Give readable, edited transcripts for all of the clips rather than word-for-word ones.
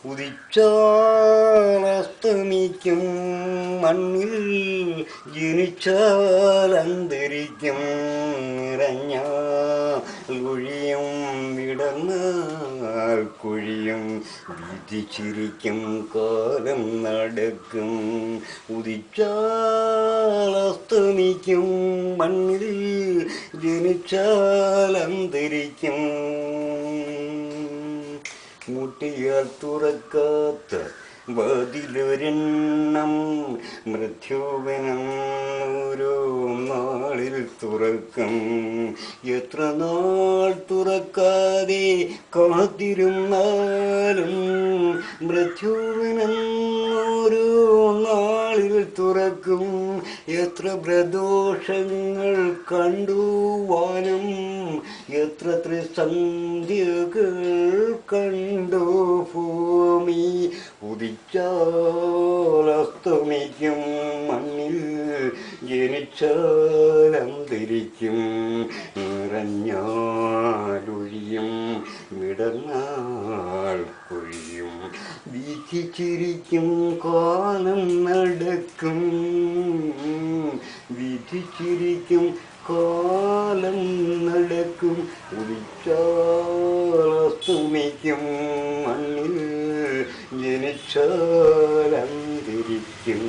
ഉദിച്ചാലസ്തമിക്കും മണ്ണിൽ ജനിച്ചാൽ അന്തരിക്കും നിറഞ്ഞാൽ ഒഴിയും വിടർന്നാൽ കൊഴിയും വിധിച്ചിരിക്കും കാലം നടക്കും ഉദിച്ചാലസ്തമിക്കും മണ്ണിൽ ജനിച്ചാൽ അന്തരിക്കും മുട്ടിയാൽ തുറക്കാത്ത വാതിലൊരെണ്ണം മൃത്യുവനം ഓരോ നാളിൽ തുറക്കും എത്ര നാൾ തുറക്കാതെ കാത്തിരുന്നാലും മൃത്യുവനം ഓരോ നാളിൽ തുറക്കും എത്ര പ്രദോഷങ്ങൾ കണ്ടു വാനം എത്ര ത്രിസന്ധ്യകൾ കണ്ടു ഭൂമി ഉദിച്ചാലസ്തമിക്കും മണ്ണിൽ ജനിച്ചാൽ അന്തരിക്കും നിറഞ്ഞാലൊഴിയും വിടർന്നാൽ കൊഴിയും വിധിച്ചിരിക്കും കാലം നടക്കും വിധിച്ചിരിക്കും കാലം നടക്കും ഉദിച്ചാലസ്തമിക്കും മണ്ണിൽ ജനിച്ചാൽ അന്തരിക്കും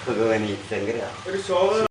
ഭഗവാനേ ശങ്കര.